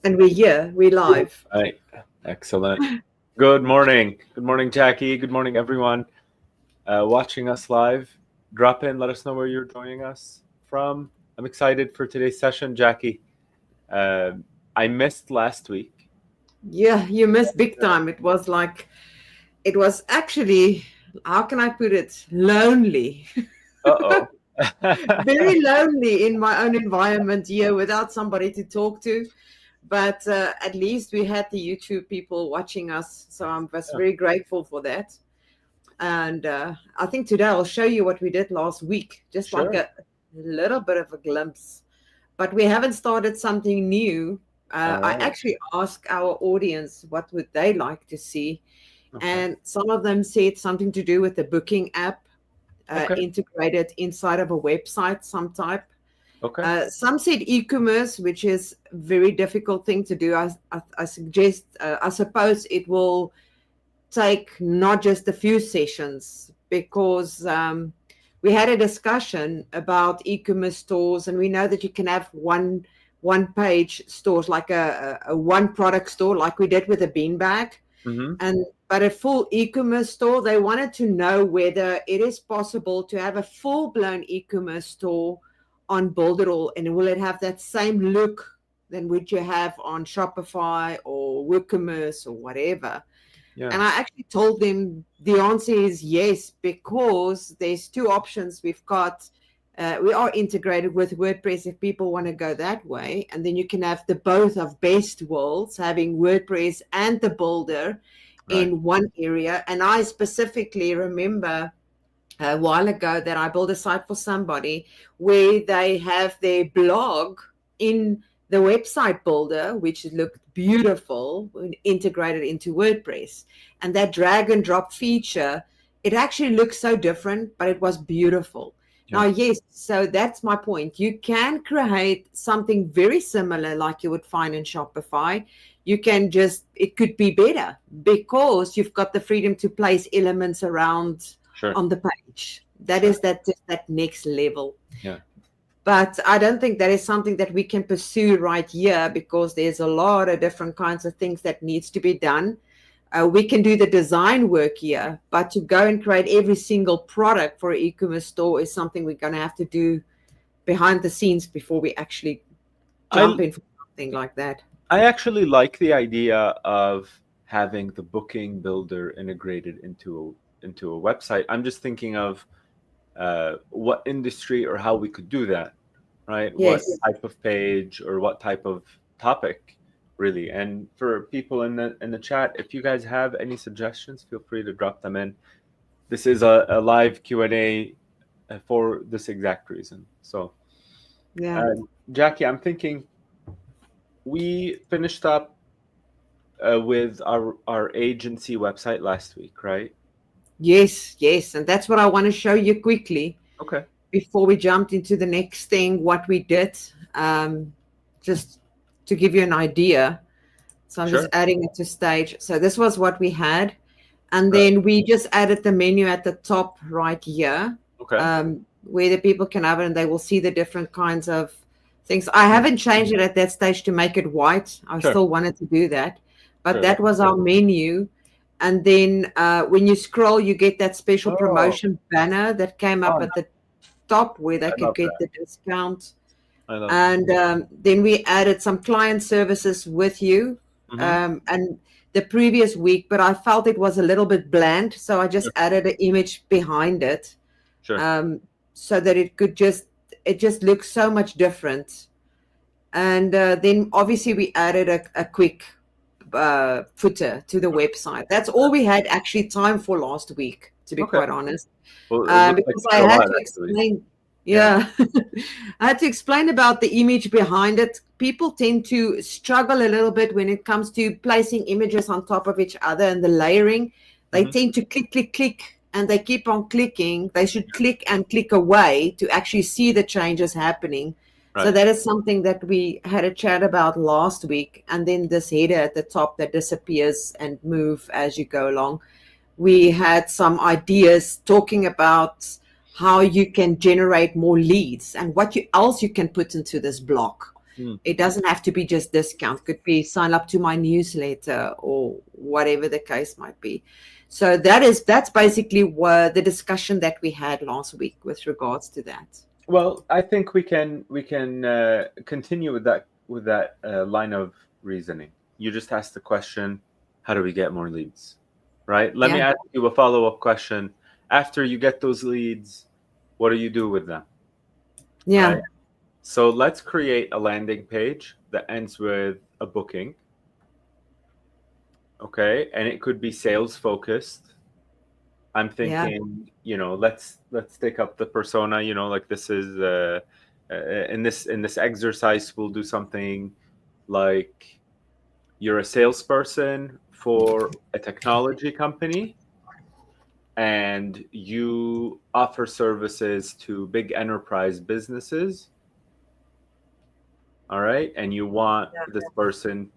And we're here, we're live. Right. Excellent. Good morning. Good morning, Jackie. Good morning, everyone watching us live. Drop in, let us know where you're joining us from. I'm excited for today's session, Jackie. Uh, I missed last week. Yeah, you missed big time. It was actually, how can I put it? Lonely. Uh-oh. Very lonely in my own environment here without somebody to talk to. But at least we had the YouTube people watching us. So I was Yeah, very grateful for that. And I think today I'll show you what we did last week, just like sure. a little bit of a glimpse. But we haven't started something new. All I right. actually asked our audience what would they like to see, Okay. and some of them said something to do with the booking app Okay. integrated inside of a website, some type. Okay. Some said e-commerce, which is a very difficult thing to do. I suggest, I suppose it will take not just a few sessions because we had a discussion about e-commerce stores, and we know that you can have one page stores like a one product store like we did with a beanbag, Mm-hmm. and but a full e-commerce store, they wanted to know whether it is possible to have a full-blown e-commerce store on Builderall, and will it have that same look than what you have on Shopify or WooCommerce or whatever. Yeah. And I actually told them the answer is yes, because there's two options we've got. We are integrated with WordPress if people want to go that way. And then you can have the both of best worlds, having WordPress and the builder Right. in one area. And I specifically remember a while ago that I built a site for somebody where they have their blog in the website builder, which looked beautiful when integrated into WordPress. And that drag and drop feature, it actually looks so different, but it was beautiful. Now, Yeah. yes, so that's my point. You can create something very similar like you would find in Shopify. You can just, it could be better because you've got the freedom to place elements around Sure. on the page. That Sure. is that next level. Yeah. But I don't think that is something that we can pursue right here because there's a lot of different kinds of things that needs to be done. We can do the design work here, but to go and create every single product for an e-commerce store is something we're going to have to do behind the scenes before we actually I jump in for something like that. I actually like the idea of having the booking builder integrated into a website. I'm just thinking of what industry or how we could do that, right? What Yes. type of page or what type of topic, really. And for people in the chat, if you guys have any suggestions, feel free to drop them in. This is a live Q&A for this exact reason. So, Yeah. uh, Jackie, I'm thinking we finished up with our agency website last week, right? Yes, yes. And that's what I want to show you quickly Okay. before we jumped into the next thing, what we did, just to give you an idea. So I'm just Sure. adding it to stage. So this was what we had. And Right. then we just added the menu at the top right here, Okay. where the people can have it and they will see the different kinds of things. I haven't changed it at that stage to make it white. I Sure. still wanted to do that. But Sure. that was our menu. And then when you scroll, you get that special Oh, promotion banner that came up oh, at the top where they I could love get that. the discount. I love that. And then we added some client services with you. Mm-hmm. And the previous week, but I felt it was a little bit bland. So I just Sure. added an image behind it, Sure. so that it just looks so much different. And then obviously we added a quick footer to the website. That's all we had actually time for last week, to be Okay. quite honest, Well, it looks like because I quite a had lot, to actually. explain. Yeah. Yeah, I had to explain about the image behind it. People tend to struggle a little bit when it comes to placing images on top of each other and the layering. They Mm-hmm. tend to click, click, click, and they keep on clicking. They should click and click away to actually see the changes happening. So Right. that is something that we had a chat about last week. And then this header at the top that disappears and move as you go along. We had some ideas talking about how you can generate more leads and what else you can put into this block. Mm. It doesn't have to be just discount. It could be sign up to my newsletter or whatever the case might be. So that's basically what the discussion that we had last week with regards to that. Well, I think we can continue with that line of reasoning. You just asked the question, how do we get more leads? Right? Let me Yeah. ask you a follow-up question. After you get those leads, what do you do with them? Yeah. Right? So let's create a landing page that ends with a booking. Okay, and it could be sales focused. I'm Yeah. thinking, let's take up the persona. Like this is in this exercise, we'll do something like you're a salesperson for a technology company, and you offer services to big enterprise businesses. All right, and you want this person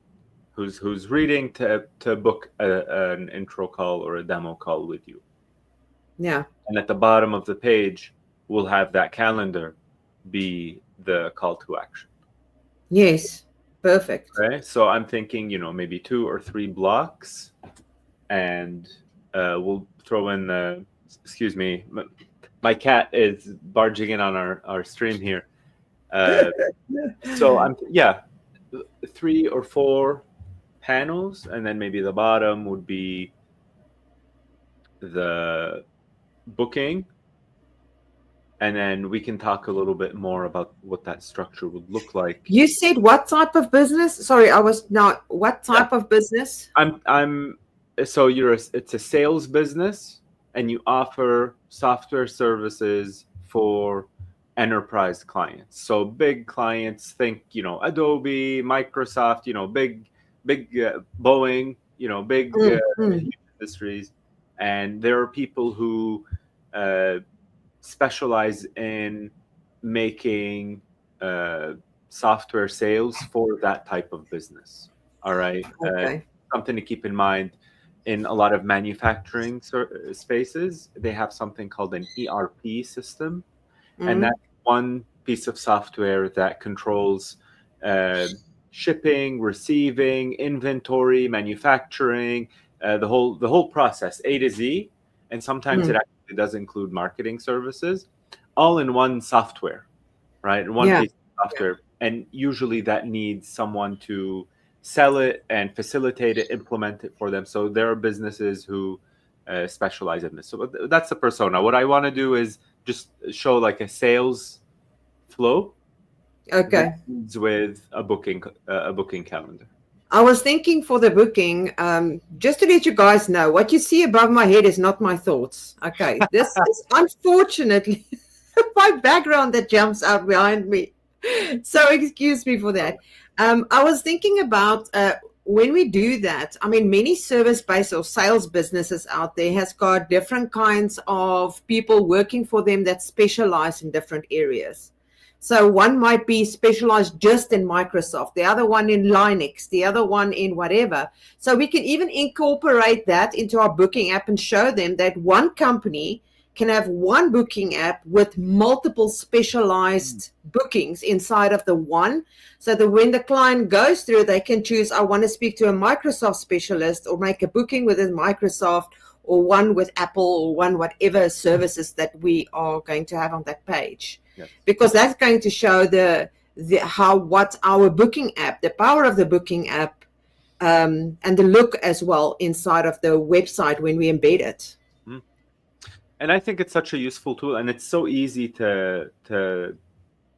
who's reading to book an intro call or a demo call with you. Yeah. And at the bottom of the page, we'll have that calendar be the call to action. Yes. Perfect. Okay, so I'm thinking, maybe 2 or 3 blocks, and we'll throw in. Excuse me, my cat is barging in on our stream here. So I'm 3 or 4 panels, and then maybe the bottom would be the booking, and then we can talk a little bit more about what that structure would look like. You said what type of business? Sorry, I was not. What type of business? I'm so it's a sales business, and you offer software services for enterprise clients. So big clients, think, Adobe, Microsoft, big Boeing, big Mm, mm, huge industries. And there are people who uh, specialize in making software sales for that type of business. All right. okay. Something to keep in mind, in a lot of manufacturing spaces, they have something called an ERP system. And Mm, that's one piece of software that controls uh, shipping, receiving, inventory, manufacturing, the whole process, A to Z. And sometimes it mm, actually does include marketing services, all in one software, right? In one yeah. piece of software. And usually that needs someone to sell it and facilitate it, implement it for them. So there are businesses who specialize in this. So that's the persona. What I want to do is just show like a sales flow that Okay. ends with a booking calendar. I was thinking for the booking, just to let you guys know, what you see above my head is not my thoughts. Okay. This is unfortunately my background that jumps out behind me. So excuse me for that. I was thinking about when we do that. I mean, many service-based or sales businesses out there has got different kinds of people working for them that specialize in different areas. So one might be specialized just in Microsoft, the other one in Linux, the other one in whatever. So we can even incorporate that into our booking app and show them that one company can have one booking app with multiple specialized bookings inside of the one, so that when the client goes through, they can choose, I want to speak to a Microsoft specialist, or make a booking within Microsoft, or one with Apple, or one whatever services that we are going to have on that page. Yes. Because that's going to show what our booking app, the power of the booking app, and the look as well inside of the website when we embed it. And I think it's such a useful tool, and it's so easy to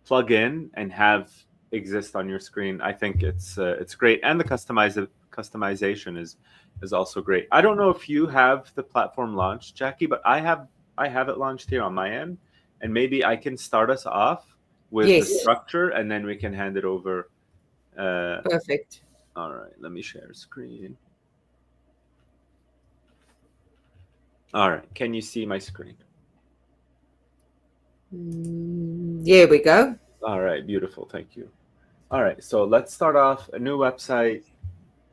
plug in and have exist on your screen. I think it's great, and the customization is also great. I don't know if you have the platform launched, Jackie, but I have it launched here on my end, and maybe I can start us off with the Yes. structure, and then we can hand it over. Perfect. All right, let me share screen. All right, can you see my screen? Here we go. All right, beautiful, thank you. All right, so let's start off a new website,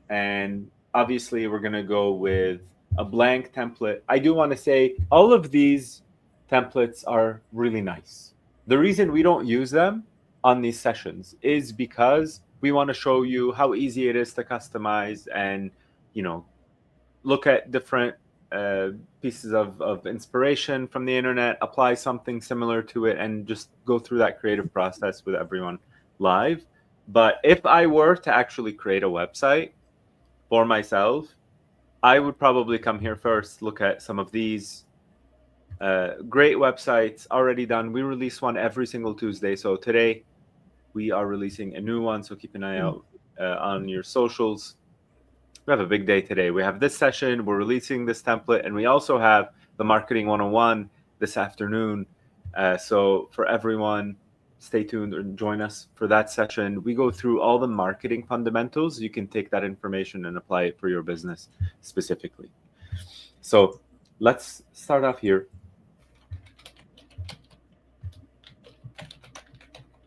and obviously we're going to go with a blank template. I do want to say all of these templates are really nice. The reason we don't use them on these sessions is because we want to show you how easy it is to customize and, you know, look at different pieces of inspiration from the internet, apply something similar to it, and just go through that creative process with everyone live. But if I were to actually create a website for myself, I would probably come here first, look at some of these great websites already done. We release one every single Tuesday. So today we are releasing a new one. So keep an eye out on your socials. We have a big day today. We have this session, we're releasing this template, and we also have the Marketing 101 this afternoon. So for everyone, stay tuned and join us for that session. We go through all the marketing fundamentals. You can take that information and apply it for your business specifically. So let's start off here.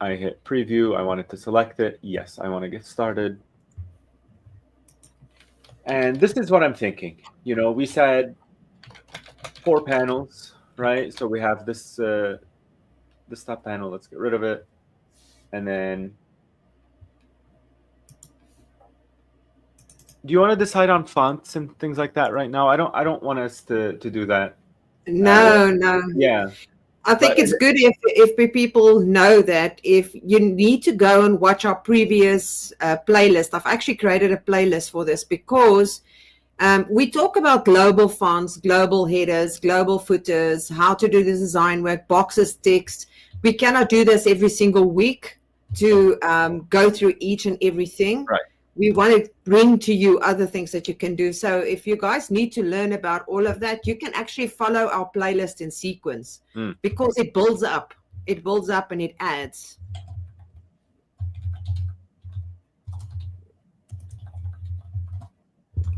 I hit preview. I wanted to select it. Yes, I want to get started. And this is what I'm thinking. You know, we said 4 panels, right? So we have this this top panel. Let's get rid of it, and then do you want to decide on fonts and things like that right now? I don't want us to do that. No. Yeah, I think but it's good if people know that if you need to go and watch our previous playlist. I've actually created a playlist for this because we talk about global fonts, global headers, global footers, how to do the design work, boxes, text. We cannot do this every single week to go through each and everything. right. We want to bring to you other things that you can do. So if you guys need to learn about all of that, you can actually follow our playlist in sequence because it builds up. It builds up and it adds.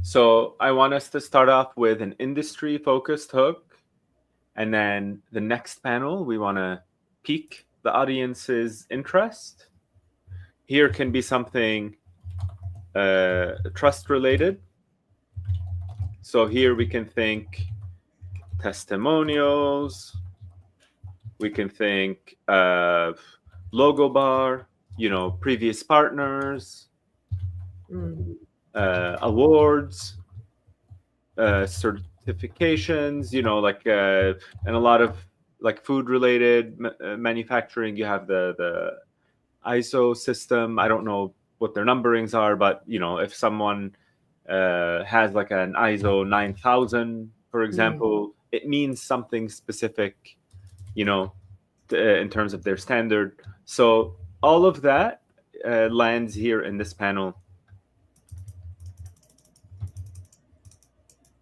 So I want us to start off with an industry focused hook, and then the next panel we want to pique the audience's interest. Here can be something trust related. So here we can think testimonials. We can think logo bar, you know, previous partners, awards, certifications, you know, like and a lot of like food related manufacturing. You have the ISO system. I don't know what their numberings are, but you know, if someone has like an ISO 9000, for example, it means something specific, you know, in terms of their standard. So all of that lands here in this panel.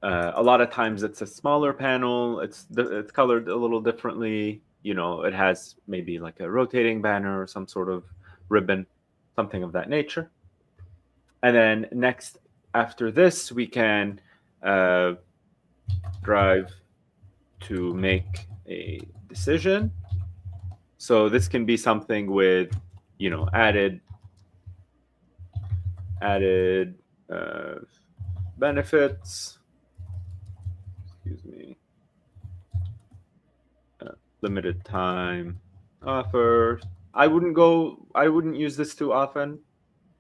A lot of times it's a smaller panel. It's colored a little differently. You know, it has maybe like a rotating banner or some sort of ribbon, something of that nature. And then next, after this, we can drive to make a decision. So this can be something with, you know, added benefits. Excuse me. Limited time offer. I wouldn't use this too often,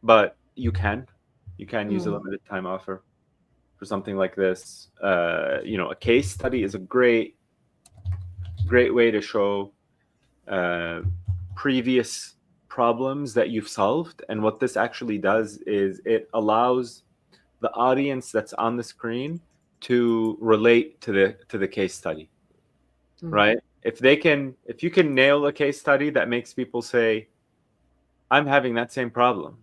but you can use a limited time offer for something like this. You know, a case study is a great way to show previous problems that you've solved. And what this actually does is it allows the audience that's on the screen to relate to the case study, right? If you can nail a case study that makes people say, I'm having that same problem,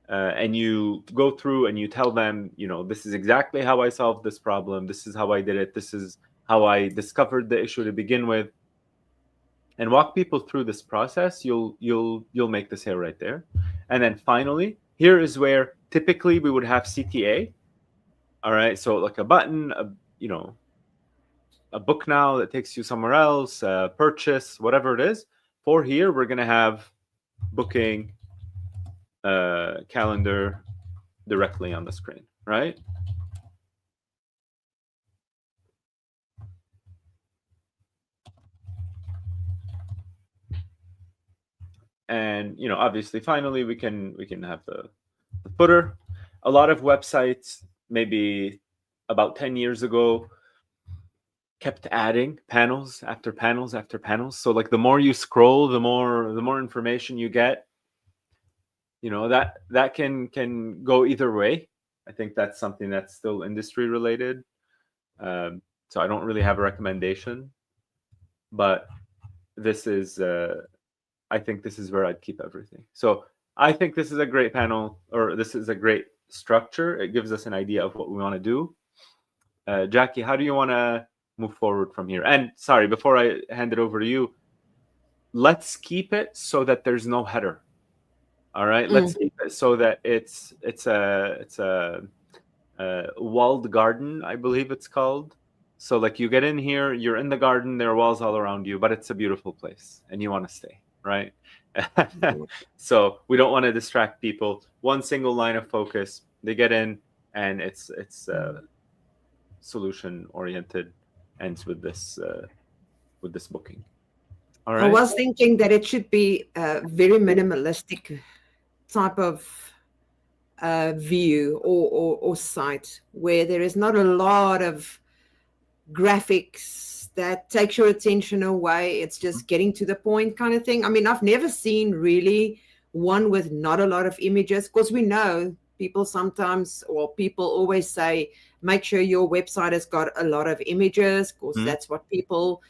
and you go through and you tell them, you know, this is exactly how I solved this problem, this is how I did it, this is how I discovered the issue to begin with, and walk people through this process, you'll make the sale right there. And then finally, here is where typically we would have CTA. All right, so like a button, you know, a book now that takes you somewhere else, purchase, whatever it is. For here, we're going to have booking calendar directly on the screen, right? And obviously, finally, we can have the footer. A lot of websites, maybe about 10 years ago, kept adding panels after panels after panels. So like the more you scroll, the more information you get. That can go either way. I think that's something that's still industry related. So I don't really have a recommendation, but this is I think this is where I'd keep everything. So I think this is a great panel, or this is a great structure. It gives us an idea of what we want to do. Jackie, how do you want to move forward from here? And sorry, before I hand it over to you, let's keep it so that there's no header. All right, let's keep it so that it's a walled garden, I believe it's called. So like you get in here, you're in the garden, there are walls all around you, but it's a beautiful place and you want to stay, right? So we don't want to distract people. One single line of focus, they get in, and it's solution oriented, ends with this booking. All right. I was thinking that it should be a very minimalistic type of view or site where there is not a lot of graphics that takes your attention away. It's just getting to the point kind of thing. I mean, I've never seen really one with not a lot of images, because we know people sometimes, or people always say, make sure your website has got a lot of images, because that's what people,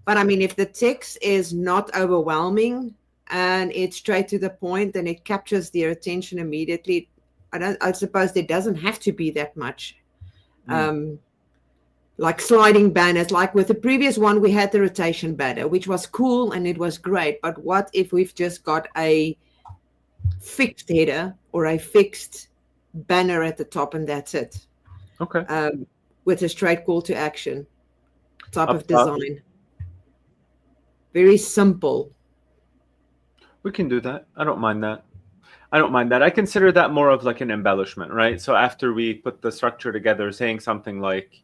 but I mean, if the text is not overwhelming and it's straight to the point and it captures their attention immediately, I suppose there doesn't have to be that much. Like sliding banners, like with the previous one, we had the rotation banner, which was cool and it was great. But what if we've just got a fixed header or a fixed banner at the top and that's it? Okay. With a straight call to action type Up of design. Very simple. We can do that. I don't mind that. I consider that more of like an embellishment, right? So after we put the structure together, saying something like,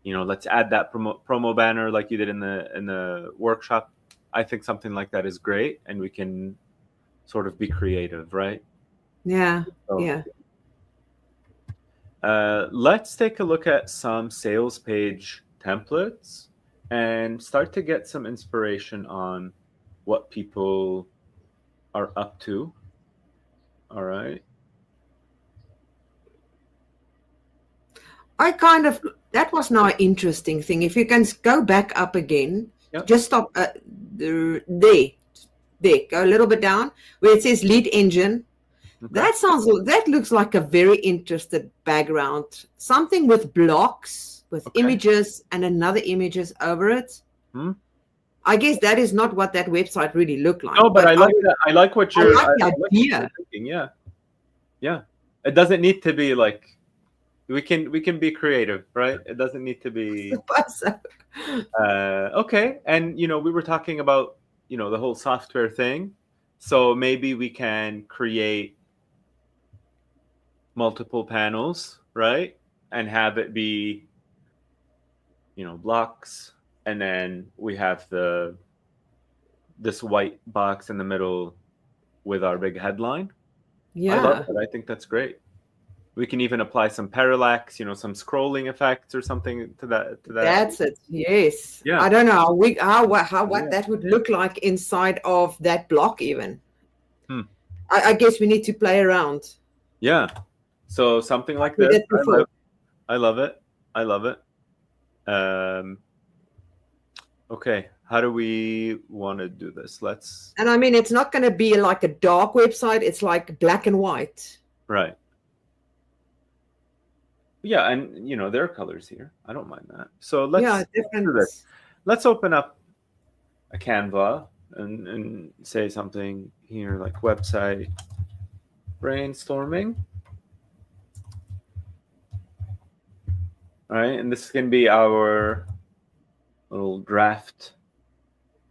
let's add that promo banner like you did in the workshop. I think something like that is great, and we can sort of be creative, right? Yeah. So, yeah. Let's take a look at some sales page templates and start to get some inspiration on what people are up to. All right. That was now an interesting thing. If you can go back up again, just stop there, go a little bit down where it says lead engine. Okay. That looks like a very interesting background. Something with blocks, with images and another images over it. I guess that is not what that website really looked like. No, but I like that. I like what you're, I like the idea. Thinking. Yeah. It doesn't need to be like, we can be creative, right? It doesn't need to be. Okay. And, we were talking about, the whole software thing. So maybe we can create multiple panels, right? And have it be, blocks. And then we have this white box in the middle with our big headline. Yeah. I love that. I think that's great. We can even apply some parallax, some scrolling effects or something to that. That's it. Yes. Yeah. I don't know what that would look like inside of that block even. I guess we need to play around. Yeah. So something like this. I love it. Okay. How do we want to do this? And I mean, it's not going to be like a dark website. It's like black and white. Right. Yeah, and there are colors here. I don't mind that. So let's do this. Let's open up a Canva and say something here like website brainstorming. All right, and this can be our little draft.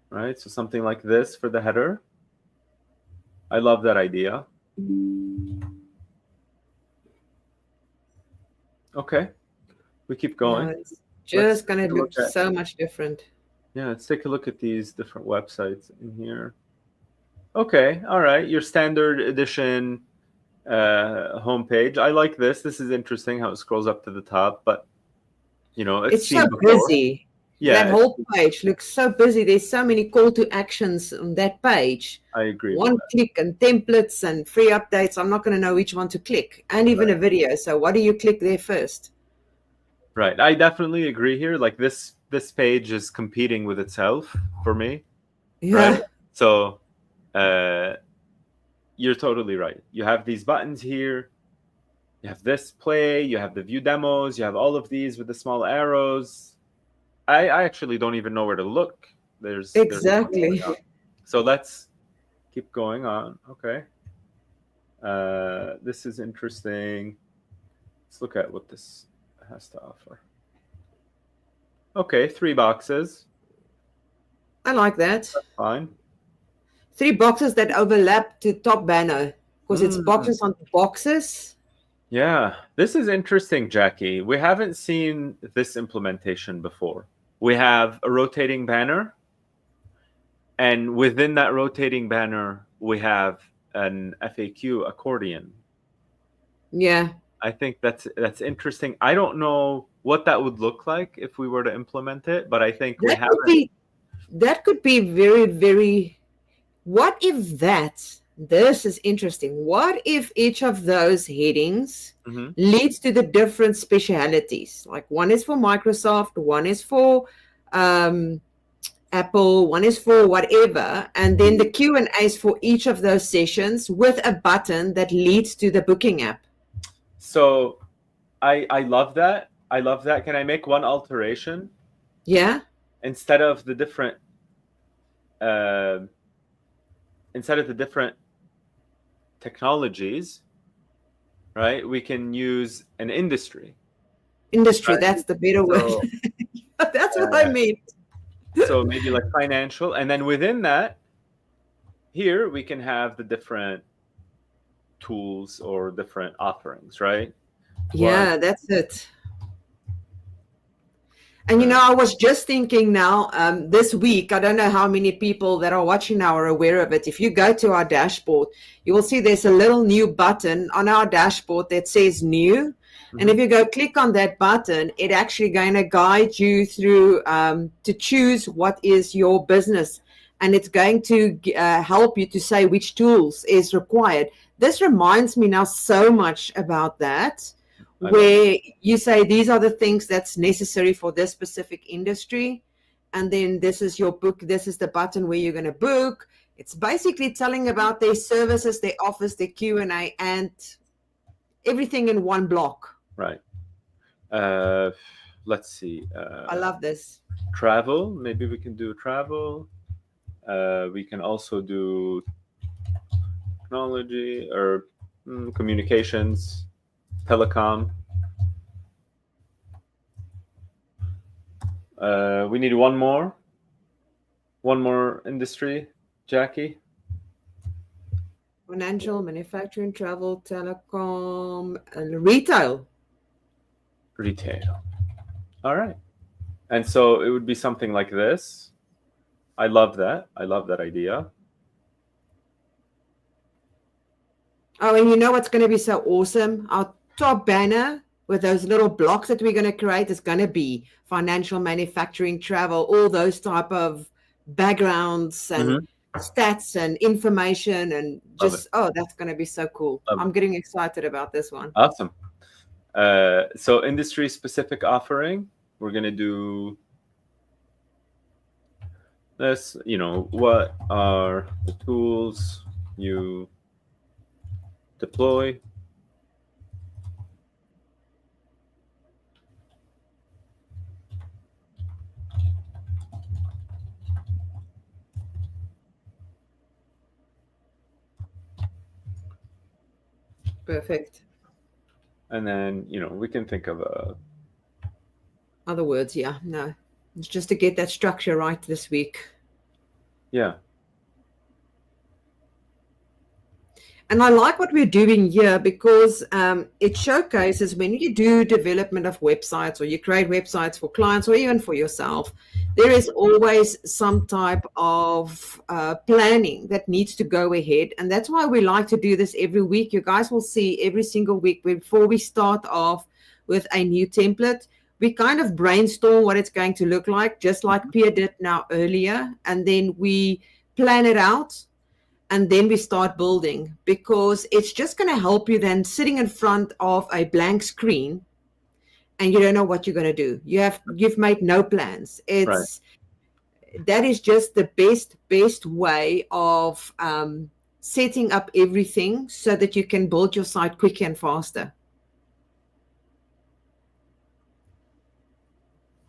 Right, so something like this for the header. I love that idea. Okay, we keep going. It's just going to look so much different. Yeah, let's take a look at these different websites in here. Okay, all right. Your standard edition homepage. I like this. This is interesting how it scrolls up to the top, but it's It's so seen before. busy. That Yeah, whole page looks so busy. There's so many call to actions on that page. I agree with One that. click and templates and free updates. I'm not going to know which one to click, and even a video. So what do you click there first? Right. I definitely agree here. Like this page is competing with itself for me. Yeah. Right. So you're totally right. You have these buttons here. You have this play, you have the view demos, you have all of these with the small arrows. I actually don't even know where to look. There's Exactly. so let's keep going on. Okay. This is interesting. Let's look at what this has to offer. Okay, 3 boxes. I like that. That's fine. 3 boxes that overlap to top banner because it's boxes on boxes. Yeah, this is interesting, Jackie. We haven't seen this implementation before. We have a rotating banner, and within that rotating banner, we have an FAQ accordion. Yeah. I think that's interesting. I don't know what that would look like if we were to implement it, but I think we have it. That could be very, very. What if this is interesting. What if each of those headings leads to the different specialities? Like one is for Microsoft, one is for Apple, one is for whatever, and then the Q&As for each of those sessions with a button that leads to the booking app. So I love that. I love that. Can I make one alteration? Yeah. Instead of the different technologies, right? We can use an industry. Industry, right? That's the better word. That's what I mean. So maybe like financial, and then within that, here we can have the different tools or different offerings, right? Yeah, that's it. And I was just thinking now, this week, I don't know how many people that are watching now are aware of it. If you go to our dashboard, you will see there's a little new button on our dashboard that says new. And if you go click on that button, it actually going to guide you through to choose what is your business. And it's going to help you to say which tools is required. This reminds me now so much about that. Where you say these are the things that's necessary for this specific industry, and then this is your book, this is the button where you're going to book. It's basically telling about their services, their offers, their Q&A, and everything in one block. Right. Let's see. I love this. Travel, maybe we can do travel. We can also do technology or communications. Telecom. We need one more industry, Jackie. Financial, manufacturing, travel, telecom, and retail. All right. And so it would be something like this. I love that. I love that idea. Oh, and you know what's going to be so awesome? Our top banner with those little blocks that we're going to create is going to be financial, manufacturing, travel, all those type of backgrounds and stats and information, and just that's going to be so cool. I'm getting excited about this one. Awesome. So industry specific offering, we're going to do this, what are the tools you deploy? Perfect. And then, we can think of other words. Yeah, no, it's just to get that structure right this week. Yeah. And I like what we're doing here because it showcases when you do development of websites or you create websites for clients or even for yourself, there is always some type of planning that needs to go ahead. And that's why we like to do this every week. You guys will see every single week before we start off with a new template. We kind of brainstorm what it's going to look like, just like Pierre did now earlier. And then we plan it out and then we start building, because it's just going to help you then sitting in front of a blank screen and you don't know what you're going to do. You've made no plans. That is just the best way of setting up everything so that you can build your site quicker and faster.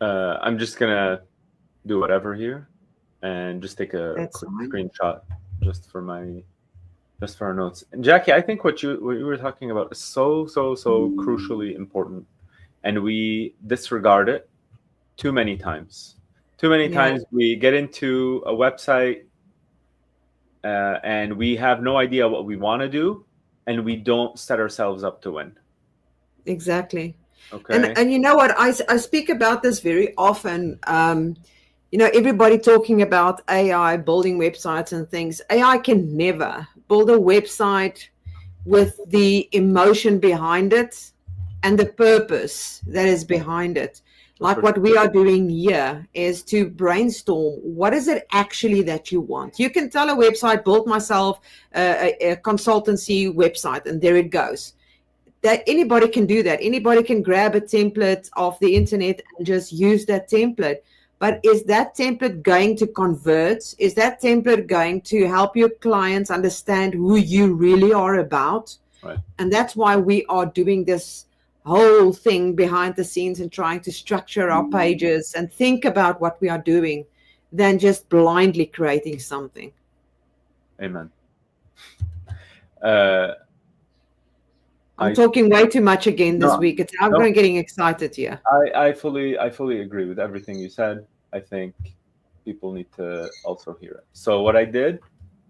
I'm just gonna do whatever here and just take a quick screenshot just for our notes. And Jackie, I think what you were talking about is so crucially important, and we disregard it too many times. Too many times we get into a website and we have no idea what we want to do, and we don't set ourselves up to win. Exactly. Okay. And you know what? I speak about this very often. Everybody talking about AI building websites and things. AI can never build a website with the emotion behind it and the purpose that is behind it. Like what we are doing here is to brainstorm, what is it actually that you want? You can tell a website, build myself a consultancy website, and there it goes. That anybody can do that. Anybody can grab a template off the internet and just use that template. But is that template going to convert? Is that template going to help your clients understand who you really are about? Right. And that's why we are doing this whole thing behind the scenes and trying to structure our pages and think about what we are doing than just blindly creating something. Amen. I'm talking way too much again this week. I'm getting excited here. I fully agree with everything you said. I think people need to also hear it. So what I did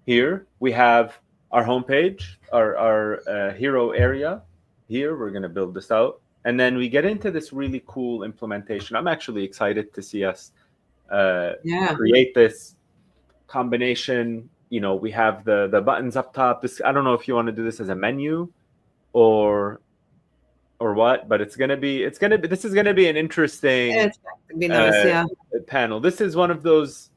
here, we have our homepage, our hero area. Here we're going to build this out, and then we get into this really cool implementation. I'm actually excited to see us create this combination. We have the buttons up top. This, I don't know if you want to do this as a menu or what, but this is gonna be an interesting panel. This is one of those,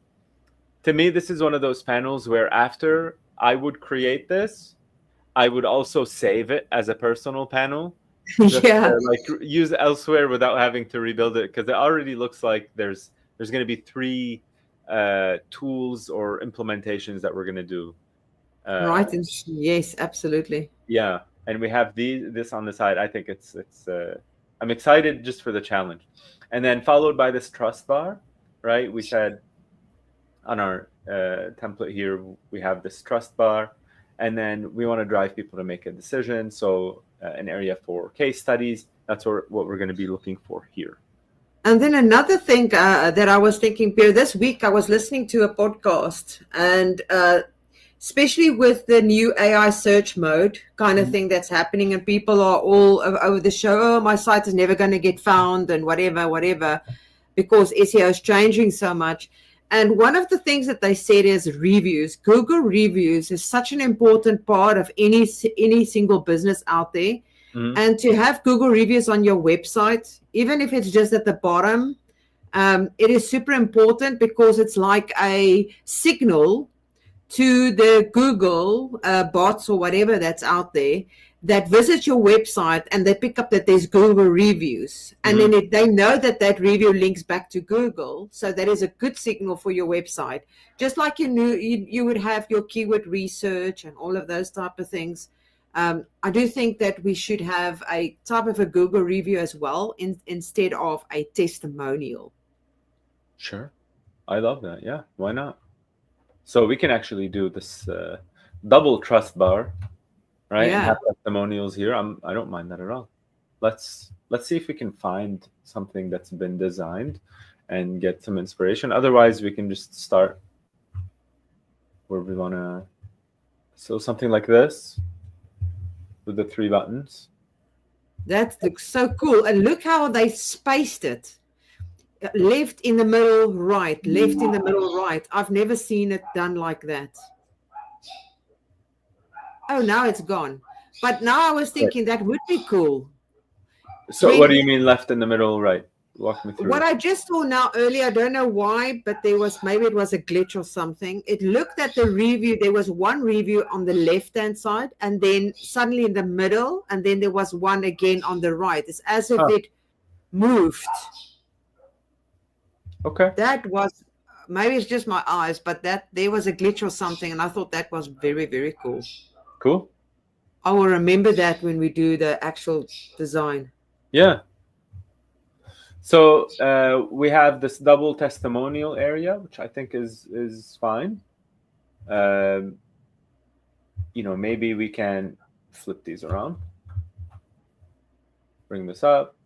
to me, this is one of those panels where after I would create this, I would also save it as a personal panel, just to, use elsewhere without having to rebuild it, because it already looks like there's going to be 3 tools or implementations that we're going to do. Right. Yes, absolutely. Yeah. And we have this on the side. I think it's I'm excited just for the challenge. And then followed by this trust bar, right? We said on our template here, we have this trust bar, and then we want to drive people to make a decision. So an area for case studies, that's what we're going to be looking for here. And then another thing that I was thinking, Pierre, this week I was listening to a podcast, and especially with the new AI search mode kind of thing that's happening, and people are all over the show, oh, my site is never going to get found and whatever, because SEO is changing so much. And one of the things that they said is reviews. Google reviews is such an important part of any single business out there. And to have Google reviews on your website, even if it's just at the bottom, it is super important, because it's like a signal to the Google bots or whatever that's out there that visit your website, and they pick up that there's Google reviews. And then they know that review links back to Google. So that is a good signal for your website. Just like you would have your keyword research and all of those type of things. I do think that we should have a type of a Google review as well, instead of a testimonial. Sure. I love that. Yeah, why not? So we can actually do this double trust bar, right? Yeah. And have testimonials here. I don't mind that at all. Let's see if we can find something that's been designed and get some inspiration. Otherwise, we can just start where we want to. So something like this. with the 3 buttons. That looks so cool. And look how they spaced it. Left in the middle, right. Left in the middle, right. I've never seen it done like that. Oh, now it's gone. But now I was thinking that would be cool. So what do you mean left in the middle, right? Walk me through. What I just saw now earlier, I don't know why, but maybe it was a glitch or something. It looked at the review. There was one review on the left-hand side, and then suddenly in the middle, and then there was one again on the right. It's as if it moved. Okay. That was, maybe it's just my eyes, but there was a glitch or something, and I thought that was very, very cool. Cool. I will remember that when we do the actual design. Yeah. So we have this double testimonial area, which I think is fine. Maybe we can flip these around. Bring this up.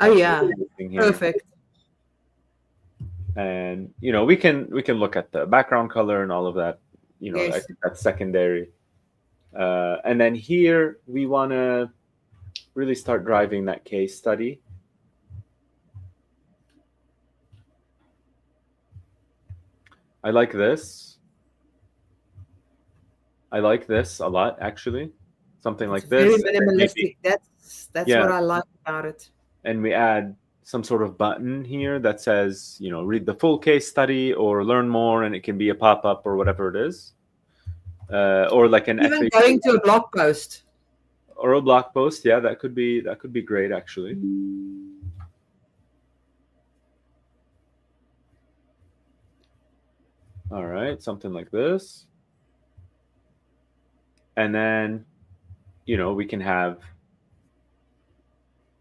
Oh yeah, perfect. And we can look at the background color and all of that. Yes. I think that's secondary. And then here we want to really start driving that case study. I like this. I like this a lot, actually. Something like this. Very minimalistic. That's what I like about it. And we add some sort of button here that says, read the full case study or learn more, and it can be a pop-up or whatever it is. Or like an even going to a blog post. Or a blog post, yeah, that could be great, actually. All right, something like this. And then, we can have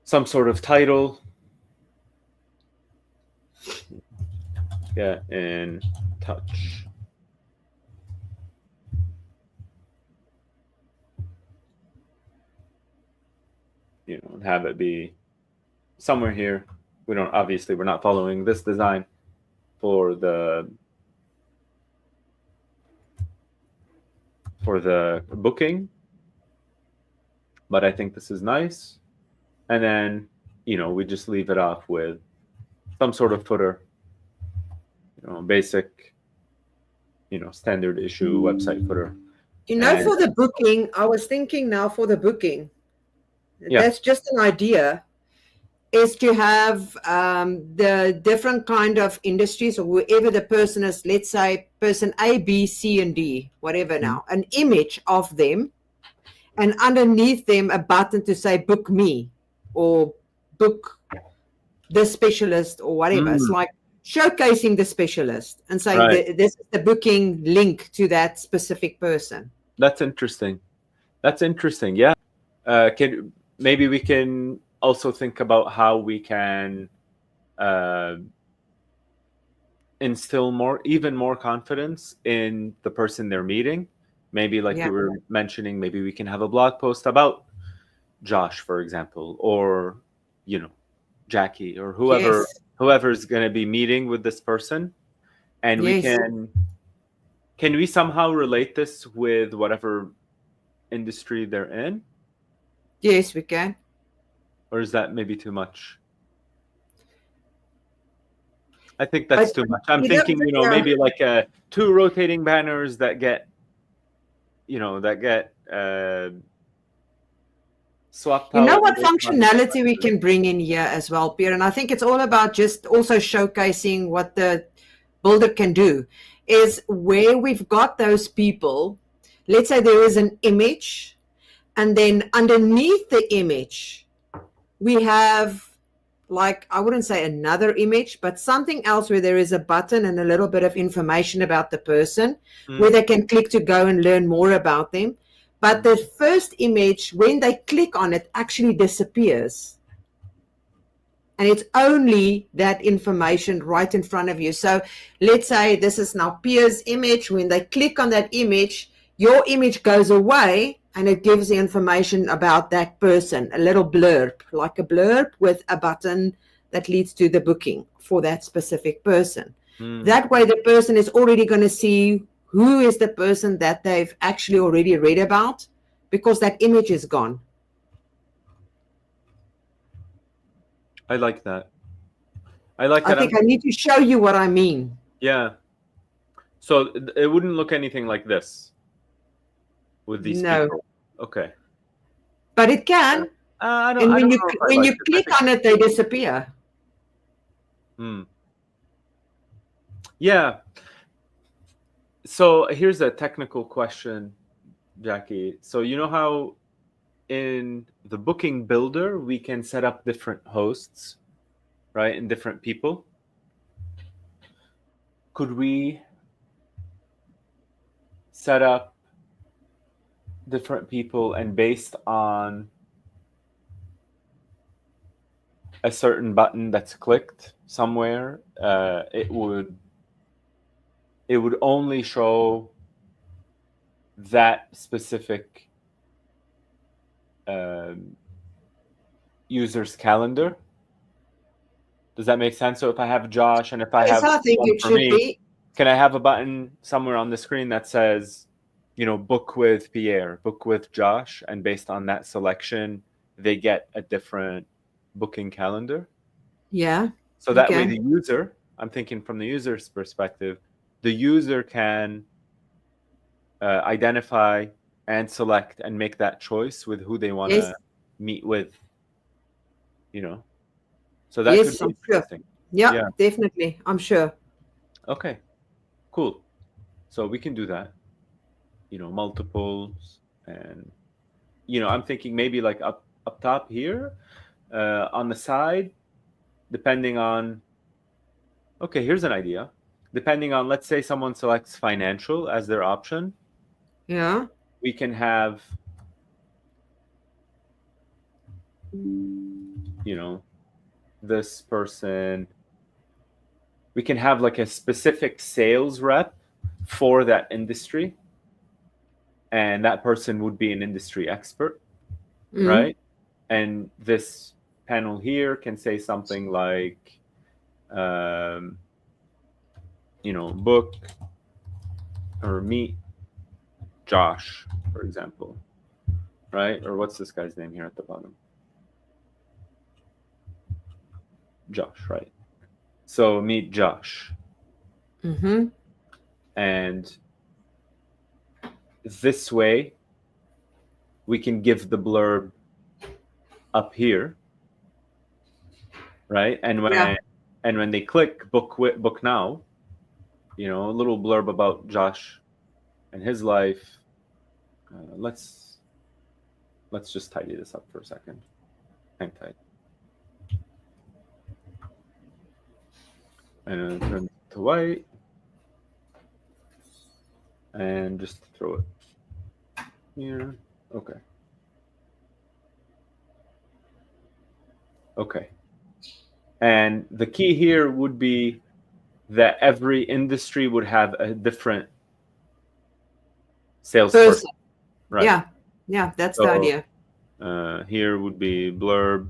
some sort of title. Get in touch. And have it be somewhere here. We're not following this design for the booking, but I think this is nice. And then, we just leave it off with some sort of footer, basic, standard issue website footer. For the booking, I was thinking now for the booking, that's just an idea, is to have the different kind of industries or whoever the person is, let's say person A, B, C, and D, whatever now, an image of them, and underneath them a button to say book me or book the specialist or whatever. It's like showcasing the specialist and saying this is the booking link to that specific person. That's interesting. Yeah. Maybe we can also think about how we can instill even more confidence in the person they're meeting. Maybe like you were mentioning, maybe we can have a blog post about Josh, for example, or Jackie, or whoever's going to be meeting with this person, and we can we somehow relate this with whatever industry they're in? Yes, we can. Or is that maybe too much? I think that's too much. I'm thinking, maybe like 2 rotating banners that get, swapped out. What functionality we can bring in here as well, Pierre? And I think it's all about just also showcasing what the builder can do, is where we've got those people. Let's say there is an image, and then underneath the image, we have, like, I wouldn't say another image, but something else where there is a button and a little bit of information about the person, where they can click to go and learn more about them. But the first image, when they click on it, actually disappears. And it's only that information right in front of you. So let's say this is now Pierre's image. When they click on that image, your image goes away, and it gives the information about that person, a little blurb, like a blurb with a button that leads to the booking for that specific person. That way the person is already going to see who is the person that they've actually already read about, because that image is gone. I like that. I like I that. think I need to show you what I mean. Yeah. So it wouldn't look anything like this with these No. people. Okay. But it can. I don't. And I when don't you know if I when like you this. I click think- on it, they disappear. Yeah. So here's a technical question, Jackie. So you know how in the booking builder we can set up different hosts, right, and different people? Could we set up different people, and based on a certain button that's clicked somewhere, it would only show that specific user's calendar? Does that make sense? So if I have Josh and if I Yes, have I think one it for should me, be. can I have a button somewhere on the screen that says, book with Pierre, book with Josh, and based on that selection, they get a different booking calendar? Yeah. So that way the user, I'm thinking from the user's perspective, the user can identify and select and make that choice with who they want to meet with, So that could be interesting. Sure. Yeah, definitely. I'm sure. Okay, cool. So we can do that, multiples, and, I'm thinking maybe like up top here, on the side, depending on, okay, here's an idea. Depending on, let's say someone selects financial as their option. Yeah. We can have, this person, we can have like a specific sales rep for that industry. And that person would be an industry expert, right? And this panel here can say something like, book or meet Josh, for example, right? Or what's this guy's name here at the bottom? Josh, right? So meet Josh. And this way, we can give the blurb up here, right? And when they click book now, a little blurb about Josh and his life. Let's just tidy this up for a second. Hang tight. And turn to white. And just throw it here. Okay. Okay. And the key here would be that every industry would have a different salesperson. Right. Yeah, that's the idea. Here would be blurb,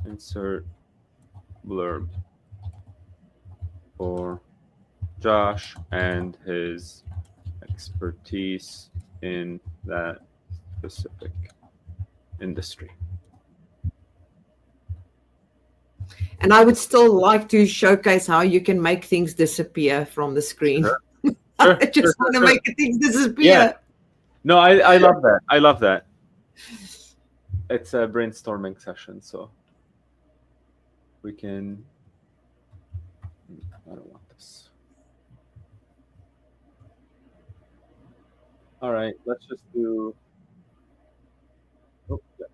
insert blurb for Josh and his expertise in that specific industry. And I would still like to showcase how you can make things disappear from the screen. Sure. I just want to make things disappear. Yeah. No, I love that. I love that. It's a brainstorming session, so we can. I don't want this. All right, let's just do. Oh, yes.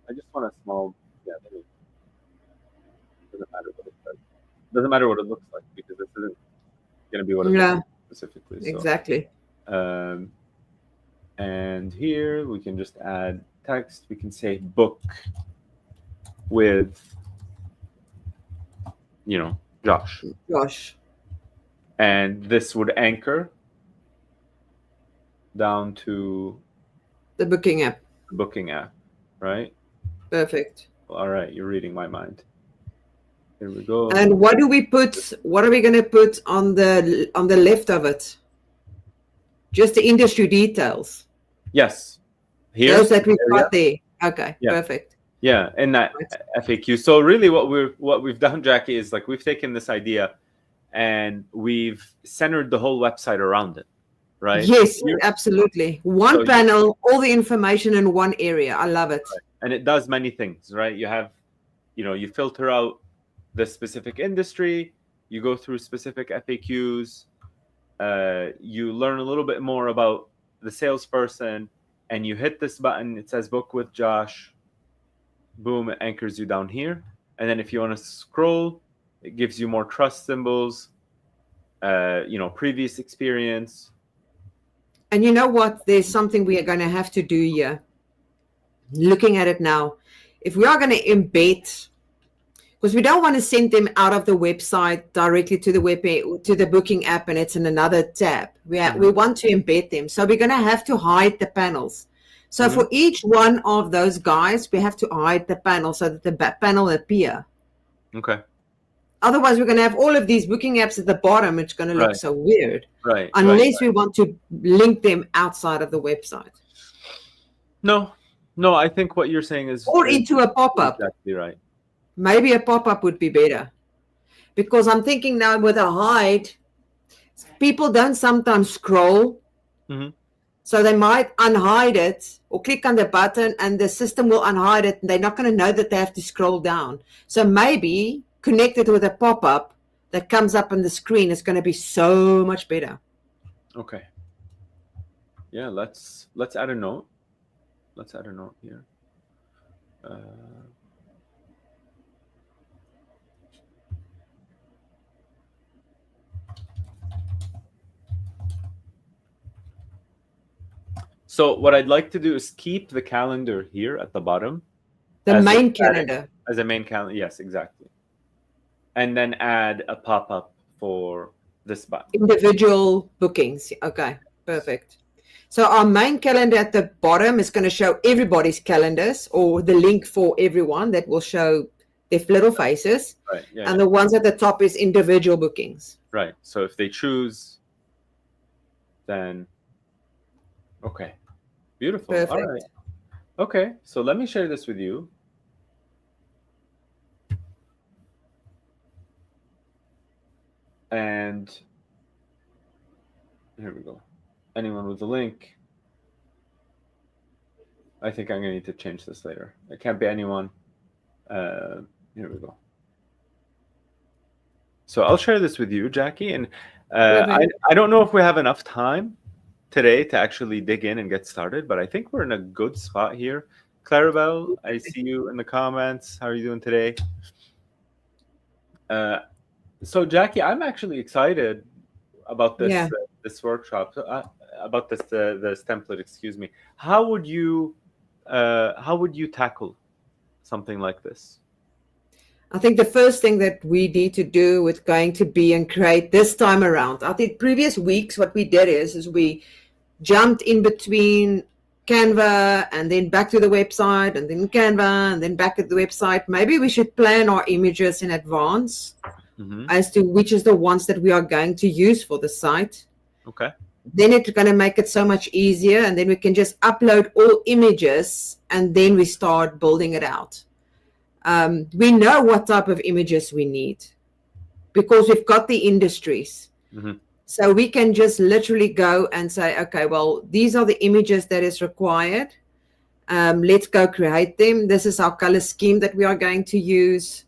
I just want a small. Yeah, doesn't matter what it says. Doesn't matter what it looks like because this isn't going to be what it looks like specifically. So. Exactly. And here we can just add text. We can say book with, Josh. And this would anchor down to the booking app. Right? Perfect. All right, you're reading my mind. Here we go. And what are we going to put on the left of it? Just the industry details. Yes. Here. Those that we've got there. Okay, Yeah. perfect. Yeah, in that FAQ. So really what we've done, Jackie, is like we've taken this idea and we've centered the whole website around it, right? Yes, absolutely. One panel, all the information in one area. I love it. Right. And it does many things, right? You have, you filter out the specific industry, you go through specific FAQs, you learn a little bit more about the salesperson, and you hit this button, it says book with Josh. Boom, it anchors you down here. And then if you want to scroll, it gives you more trust symbols, previous experience. And you know what? There's something we are going to have to do here. Looking at it now, if we are going to embed, because we don't want to send them out of the website directly to the booking app, and it's in another tab. We want to embed them, so we're going to have to hide the panels. So for each one of those guys, we have to hide the panel so that the panel appear. Okay. Otherwise, we're going to have all of these booking apps at the bottom. It's going to look so weird. Right. Unless we want to link them outside of the website. No, I think what you're saying is... Or into a pop-up. Exactly right. Maybe a pop-up would be better. Because I'm thinking now with a hide, people don't sometimes scroll. Mm-hmm. So they might unhide it or click on the button and the system will unhide it. And they're not going to know that they have to scroll down. So maybe connected with a pop-up that comes up on the screen is going to be so much better. Okay. Yeah, let's add a note. Let's add a note here. So what I'd like to do is keep the calendar here at the bottom. The main calendar. As a main calendar, yes, exactly. And then add a pop-up for this button. Individual bookings. Okay, perfect. So our main calendar at the bottom is going to show everybody's calendars, or the link for everyone that will show their little faces. Right. Yeah, and the ones at the top is individual bookings. Right. So if they choose, then okay. Beautiful. Perfect. All right. Okay. So let me share this with you. And here we go. Anyone with the link. I think I'm going to need to change this later. It can't be anyone. Here we go. So I'll share this with you, Jackie. And I don't know if we have enough time today to actually dig in and get started, but I think we're in a good spot here. Clarabelle, I see you in the comments. How are you doing today? So Jackie, I'm actually excited about this this workshop, about this template. Excuse me. How would you tackle something like this? I think the first thing that we need to do with going to be and create this time around, I think previous weeks what we did is we jumped in between Canva and then back to the website and then Canva and then back at the website. Maybe we should plan our images in advance as to which is the ones that we are going to use for the site. Okay. Then it's going to make it so much easier, and then we can just upload all images and then we start building it out. We know what type of images we need because we've got the industries. So we can just literally go and say, okay, well, these are the images that is required. Let's go create them. This is our color scheme that we are going to use.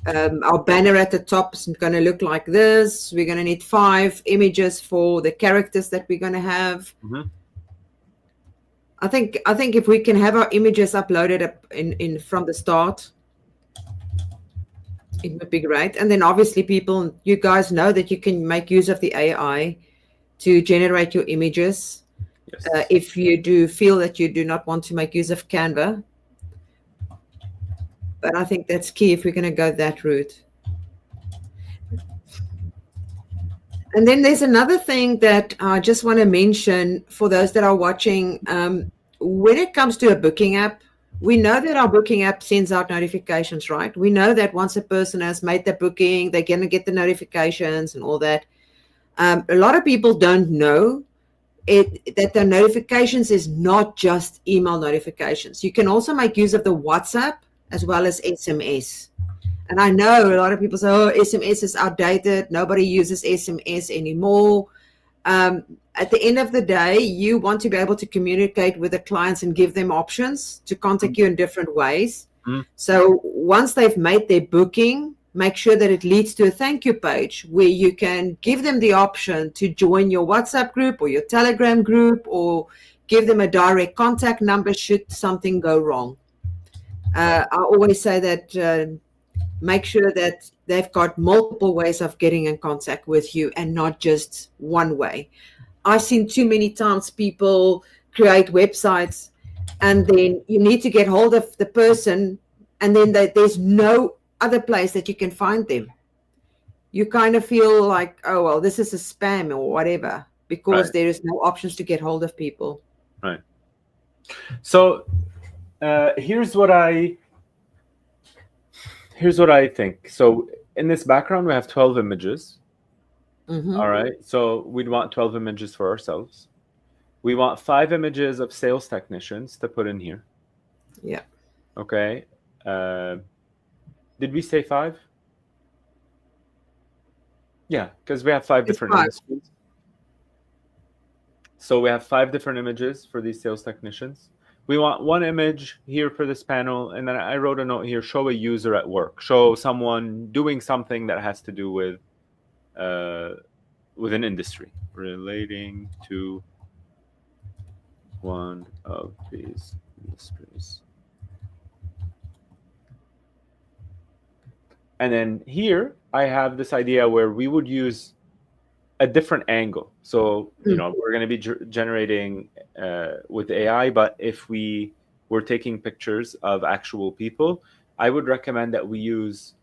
Our banner at the top is going to look like this. We're going to need 5 images for the characters that we're going to have. I think if we can have our images uploaded up in from the start, it would be great. And then obviously you guys know that you can make use of the AI to generate your images. Yes. If you do feel that you do not want to make use of Canva. But I think that's key if we're going to go that route. And then there's another thing that I just want to mention for those that are watching. When it comes to a booking app, we know that our booking app sends out notifications, right? We know that once a person has made the booking, they're going to get the notifications and all that. A lot of people don't know that the notifications is not just email notifications. You can also make use of the WhatsApp as well as SMS. And I know a lot of people say, oh, SMS is outdated. Nobody uses SMS anymore. At the end of the day, you want to be able to communicate with the clients and give them options to contact you in different ways. So once they've made their booking, make sure that it leads to a thank you page where you can give them the option to join your WhatsApp group or your Telegram group, or give them a direct contact number should something go wrong. I always say that make sure that they've got multiple ways of getting in contact with you and not just one way. I've seen too many times people create websites and then you need to get hold of the person and then there's no other place that you can find them. You kind of feel like, oh, well, this is a spam or whatever, because there is no options to get hold of people. Right. So here's what I think. So in this background, we have 12 images. All right. So we'd want 12 images for ourselves. We want 5 images of sales technicians to put in here. Yeah. Okay. Did we say 5? Yeah, because we have 5 different industries. So we have 5 different images for these sales technicians. We want 1 image here for this panel. And then I wrote a note here, show a user at work. Show someone doing something that has to do with an industry, relating to one of these industries. And then here I have this idea where we would use a different angle. So, we're going to be generating with AI, but if we were taking pictures of actual people, I would recommend that we use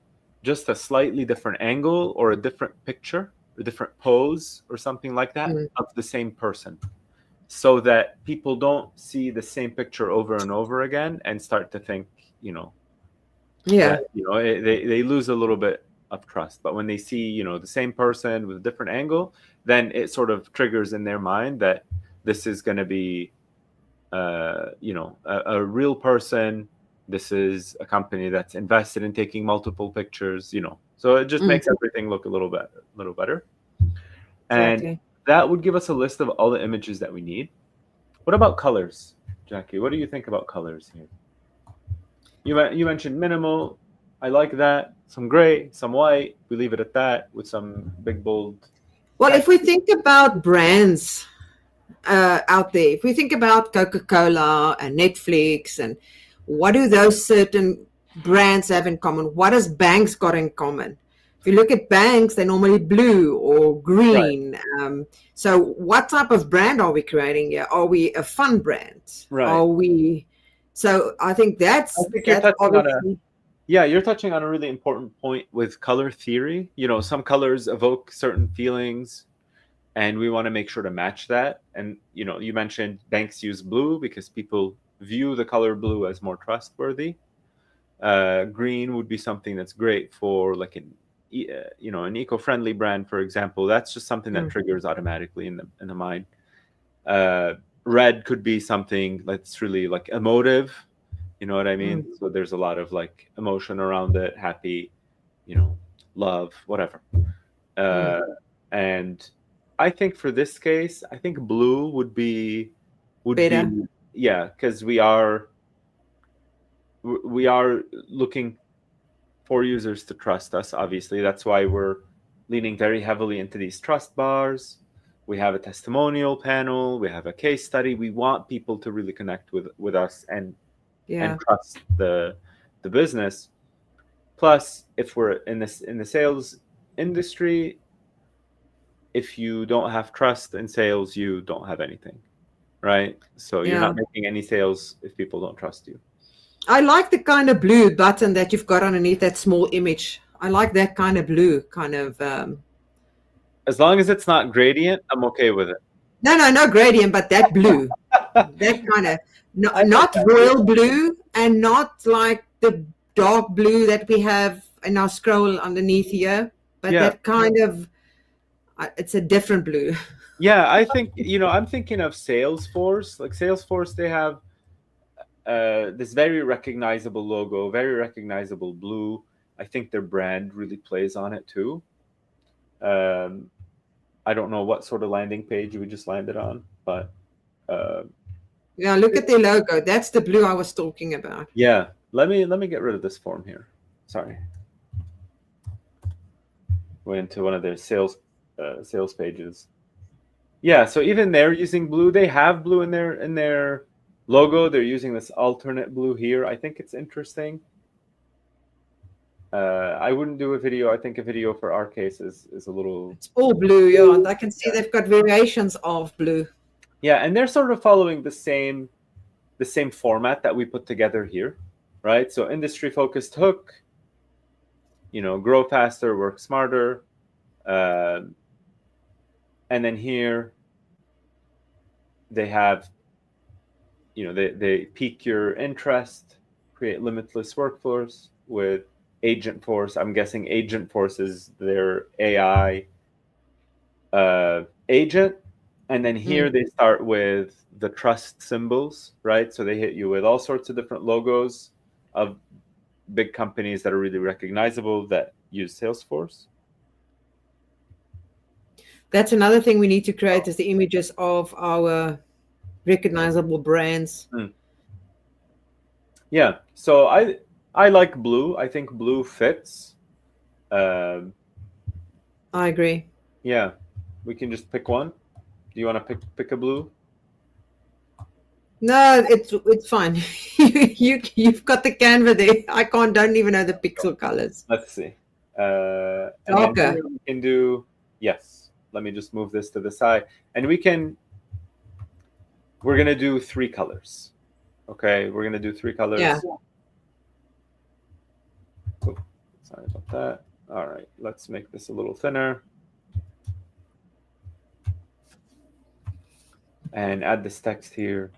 just a slightly different angle or a different picture, a different pose or something like that of the same person, so that people don't see the same picture over and over again and start to think, that, they lose a little bit of trust. But when they see, the same person with a different angle, then it sort of triggers in their mind that this is going to be, a real person. This is a company that's invested in taking multiple pictures, So it just makes everything look a little better. And that would give us a list of all the images that we need. What about colors, Jackie? What do you think about colors here? You mentioned minimal. I like that. Some gray, some white. We leave it at that with some big, bold. Well, if we think about brands out there, if we think about Coca-Cola and Netflix, and what do those certain brands have in common? What has banks got in common? If you look at banks, they're normally blue or green. Right. So what type of brand are we creating here? Are we a fun brand? Right. Are we... So I think that's obviously... You're touching on a really important point with color theory. Some colors evoke certain feelings, and we want to make sure to match that. And, you mentioned banks use blue because people view the color blue as more trustworthy. Green would be something that's great for like an eco-friendly brand, for example. That's just something that triggers automatically in the mind. Red could be something that's really like emotive. You know what I mean? So there's a lot of like emotion around it, happy, love, whatever. And I think for this case, I think blue would be better. Because we are looking for users to trust us. Obviously, that's why we're leaning very heavily into these trust bars. We have a testimonial panel. We have a case study. We want people to really connect with us and trust the business. Plus, if we're in the sales industry, if you don't have trust in sales, you don't have anything, right? So you're not making any sales if people don't trust you. I like the kind of blue button that you've got underneath that small image. I like that kind of blue, kind of. As long as it's not gradient, I'm okay with it. No gradient, but that blue, that kind of, not royal blue and not like the dark blue that we have in our scroll underneath here, but that kind of, it's a different blue. Yeah, I think, I'm thinking of Salesforce. Like Salesforce, they have this very recognizable logo, very recognizable blue. I think their brand really plays on it too. Um, I don't know what sort of landing page we just landed on, but uh, Yeah, look at their logo. That's the blue I was talking about. yeah. Let me get rid of this form here. Sorry, went into one of their sales pages. Yeah, so even they're using blue. They have blue in their logo. They're using this alternate blue here. I think it's interesting. I wouldn't do a video. I think a video for our case is a little. It's all blue, yeah. And I can see they've got variations of blue. Yeah, and they're sort of following the same format that we put together here, right? So industry focused hook, grow faster, work smarter, and then here they have, they pique your interest, create limitless workflows with Agent Force. I'm guessing Agent Force is their AI agent. And then here they start with the trust symbols, right? So they hit you with all sorts of different logos of big companies that are really recognizable that use Salesforce. That's another thing we need to create is the images of our recognizable brands. Yeah. So I like blue. I think blue fits. I agree. Yeah. We can just pick one. Do you want to pick a blue? No, it's fine. You've got the Canva there. I don't even know the pixel colors. Let's see. Darker. And then here we can do, yes. Let me just move this to the side. And we're going to do 3 colors. Okay, we're going to do 3 colors. Yeah. Oh, sorry about that. All right, let's make this a little thinner. And add this text here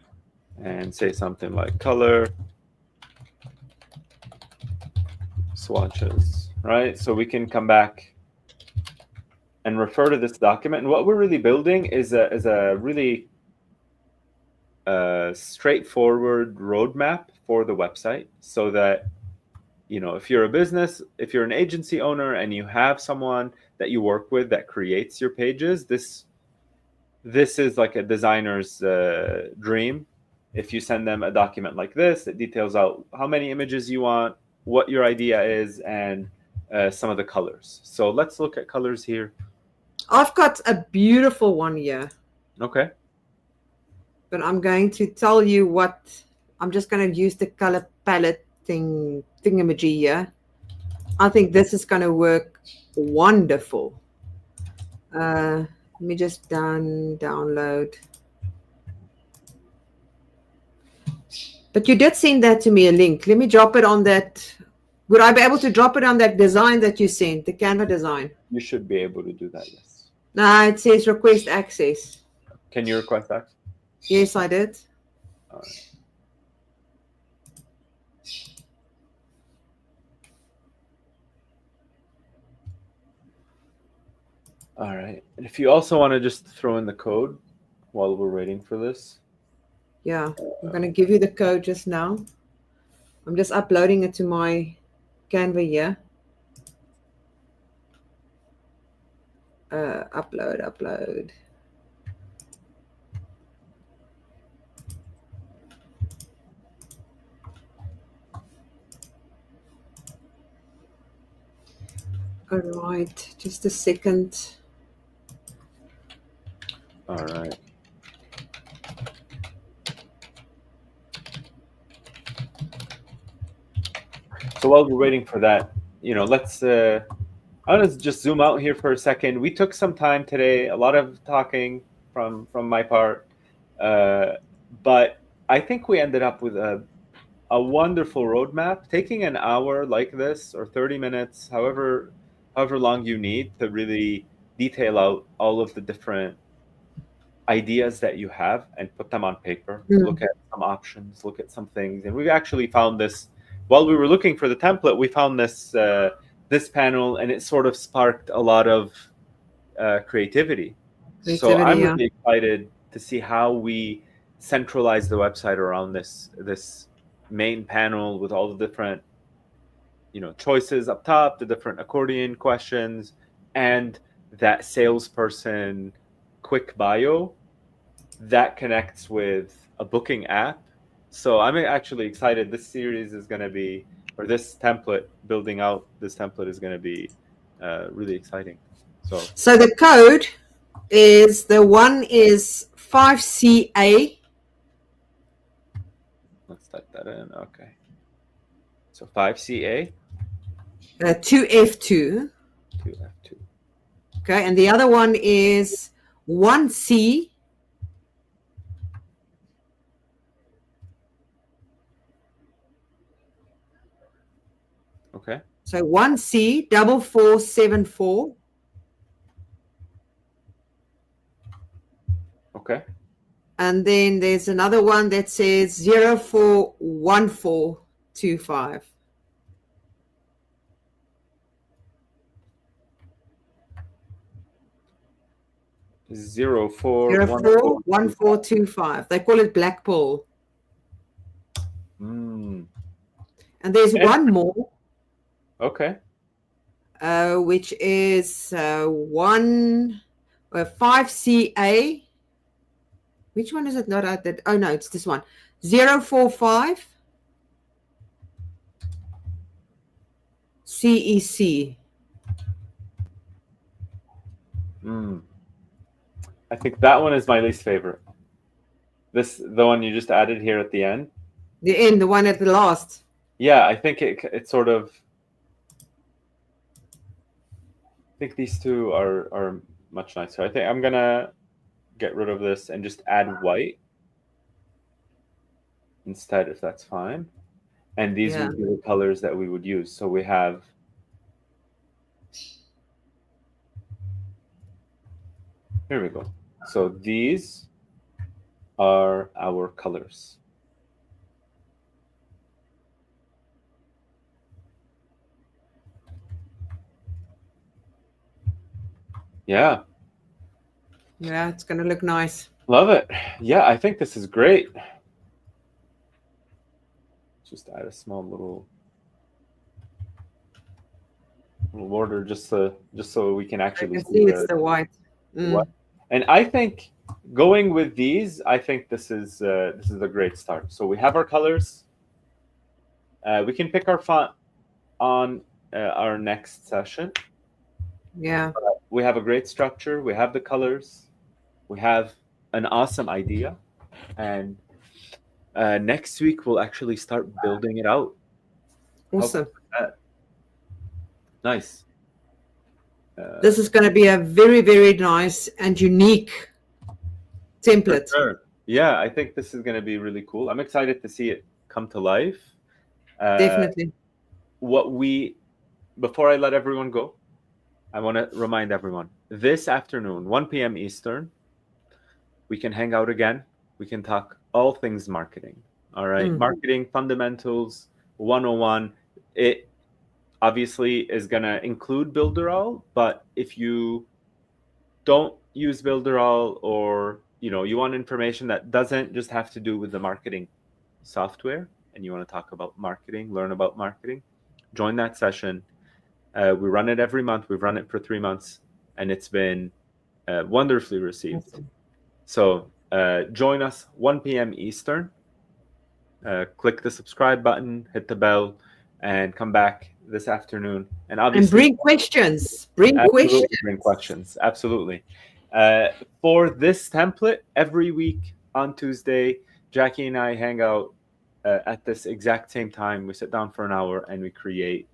and say something like color swatches, right? So we can come back and refer to this document. And what we're really building is a really straightforward roadmap for the website, so that, if you're a business, if you're an agency owner and you have someone that you work with that creates your pages, this is like a designer's dream. If you send them a document like this, it details out how many images you want, what your idea is, and some of the colors. So let's look at colors here. I've got a beautiful one here. Okay. But I'm going to tell you what, I'm just going to use the color palette thingamajig here. I think this is going to work wonderful. Let me just download. But you did send that to me, a link. Let me drop it on that. Would I be able to drop it on that design that you sent, the Canva design? You should be able to do that, yes. No, it says request access. Can you request access? Yes, I did. All right. All right. And if you also want to just throw in the code while we're waiting for this. Yeah, I'm going to give you the code just now. I'm just uploading it to my Canva here. Upload. All right, just a second. All right. So while we're waiting for that, let's I want to just zoom out here for a second. We took some time today, a lot of talking from my part, but I think we ended up with a wonderful roadmap. Taking an hour like this, or 30 minutes, however long you need, to really detail out all of the different ideas that you have and put them on paper. Look at some options, look at some things. And we've actually found this while we were looking for the template. We found this this panel, and it sort of sparked a lot of creativity. So I'm Creativity, yeah. really excited to see how we centralize the website around this main panel with all the different choices up top, the different accordion questions, and that salesperson quick bio that connects with a booking app. So I'm actually excited. This series is going to be, or this template, building out this template is going to be really exciting. So the code is, the one is 5CA. Let's type that in. Okay. So 5CA. 2F2. 2F2. Okay, and the other one is 1C. Okay. So 1C 4474. Okay. And then there's another one that says 041425. 041425. They call it Black Pearl. Mm. And there's one more. Okay. Which is 5CA. Which one is it? Not out that. Oh no, it's this one. 045 CEC. I think that one is my least favorite. The one you just added here at the end. The end, the one at the last. Yeah, I think it sort of. I think these two are much nicer. I think I'm gonna get rid of this and just add white instead, if that's fine. And these would be the colors that we would use. So we have. Here we go. So these are our colors. Yeah. Yeah, it's going to look nice. Love it. Yeah, I think this is great. Just add a small little border just so we can actually see it's the white. And I think going with these, I think this is a great start. So we have our colors. We can pick our font on our next session. Yeah. We have a great structure. We have the colors. We have an awesome idea. And next week, we'll actually start building it out. Awesome. Nice. This is going to be a very, very nice and unique template. Sure. Yeah, I think this is going to be really cool. I'm excited to see it come to life. Definitely. Before I let everyone go, I want to remind everyone, this afternoon, 1 p.m. Eastern, we can hang out again. We can talk all things marketing. All right. Marketing fundamentals 101. It obviously is going to include Builderall, but if you don't use Builderall, or you want information that doesn't just have to do with the marketing software, and you want to talk about marketing, learn about marketing, join that session. We run it every month. We've run it for 3 months, and it's been wonderfully received. Awesome. So join us 1 p.m. Eastern. Click the subscribe button, hit the bell, and come back this afternoon. And obviously, bring questions. Bring questions. Absolutely. For this template, every week on Tuesday, Jackie and I hang out at this exact same time. We sit down for an hour and we create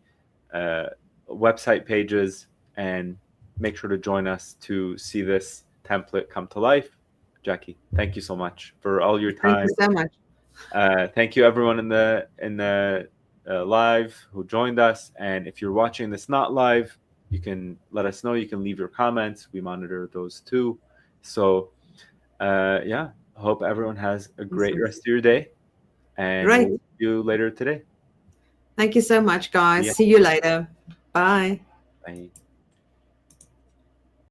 website pages, and make sure to join us to see this template come to life. Jackie, thank you so much for all your time. Thank you so much. Thank you everyone in the live who joined us. And if you're watching this not live, you can let us know. You can leave your comments. We monitor those too. So yeah, I hope everyone has a great rest of your day, and we'll see you later today. Thank you so much, guys. See you later. Bye. Bye.